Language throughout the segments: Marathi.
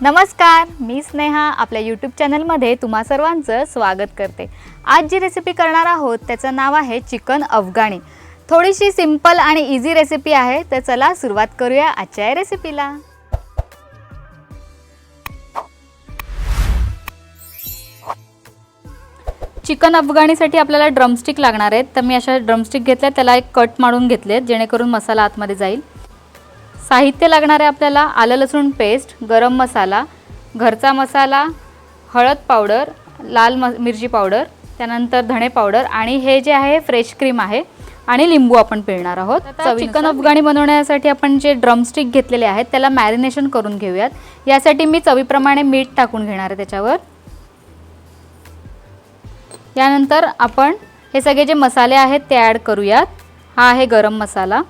नमस्कार, मी स्नेहा आपल्या यूट्यूब चॅनलमध्ये तुम्हा सर्वांचं स्वागत करते। आज जी रेसिपी करणार आहोत त्याचं नाव आहे चिकन अफगाणी। थोडीशी सिंपल आणि इझी रेसिपी आहे, तर चला सुरुवात करूया आजच्या रेसिपीला। चिकन अफगाणीसाठी आपल्याला ड्रमस्टिक लागणार आहेत, तर मी अशा ड्रमस्टिक घेतल्या, त्याला एक कट मारून घेतलेत जेणेकरून मसाला आतमध्ये जाईल। साहित्य लागणार आहे आपल्याला आलं लसूण पेस्ट, गरम मसाला, घरचा मसाला, हळद पावडर, लाल मिरची पावडर, त्यानंतर धणे पावडर आणि हे जे आहे फ्रेश क्रीम आहे आणि लिंबू आपण पिळणार आहोत। चिकन अफगाणी बनवण्यासाठी आपण जे ड्रमस्टिक घेतलेले आहेत त्याला मॅरिनेशन करून घेऊयात। यासाठी मी चवीप्रमाणे मीठ टाकून घेणार आहे त्याच्यावर। यानंतर आपण हे सगळे जे मसाले आहेत ते ॲड करूयात। हा आहे गरम मसाला।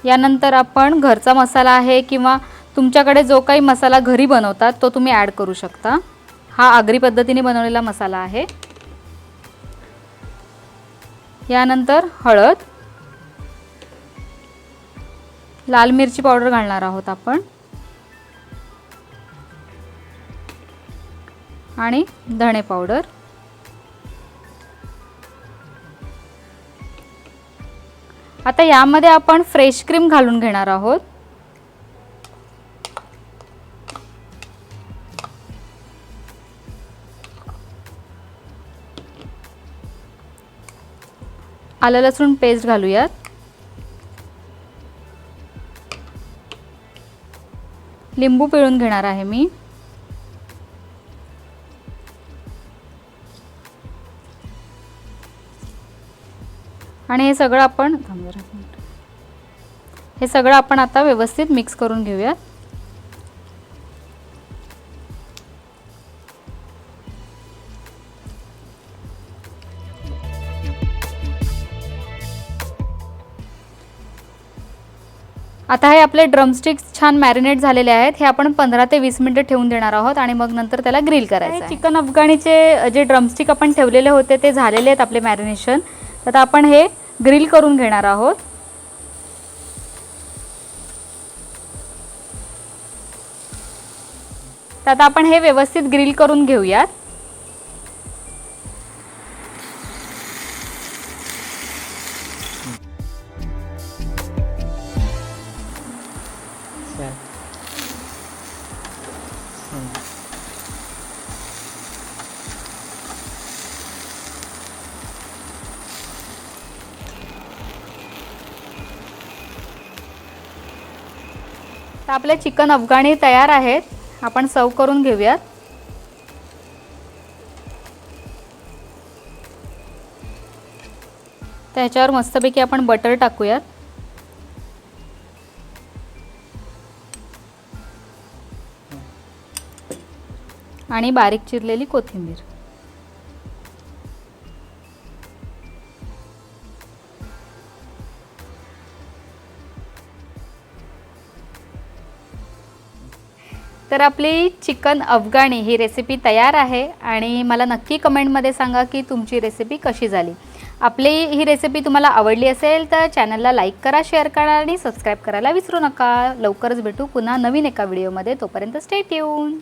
यानंतर आपण घरचा मसाला आहे किंवा तुमच्याकडे जो काही मसाला घरी बनवतात तो तुम्ही ॲड करू शकता। हा आगरी पद्धतीने बनवलेला मसाला आहे। यानंतर हळद, लाल मिरची पावडर घालणार आहोत आपण आणि धणे पावडर। आता यामध्ये आपण फ्रेश क्रीम घालून घेणार आहोत। आलं लसूण पेस्ट घालूयात। लिंबू पिळून घेणार आहे मी। आणि हे सगळं आपण आता व्यवस्थित मिक्स करून घेऊयात। आता हे आपले ड्रमस्टिक्स छान मॅरिनेट झालेले आहेत। हे आपण 15 ते 20 मिनिटे ठेवून देणार आहोत आणि मग नंतर त्याला ग्रिल करायचं आहे। चिकन अफगाणीचे जे ड्रमस्टिक आपण ठेवलेले होते ते झालेले आहेत आपले मॅरिनेशन। तर आपण हे ग्रिल करून घेणार आहोत। तर आता आपण हे व्यवस्थित ग्रिल करून घेऊयात। तर आपले चिकन अफगाणी तयार आहेत। आपण सर्व करून घेऊयात। त्याच्यावर मस्तपैकी आपण बटर टाकूयात आणि बारीक चिरलेली कोथिंबीर। तर आपली चिकन अफगाणी ही रेसिपी तयार आहे आणि मला नक्की कमेंटमध्ये सांगा की तुमची रेसिपी कशी झाली। आपली ही रेसिपी तुम्हाला आवडली असेल तर चॅनलला लाईक करा, शेअर करा आणि सबस्क्राईब करायला विसरू नका। लवकरच भेटू पुन्हा नवीन एका व्हिडिओमध्ये। तोपर्यंत स्टे ट्यून।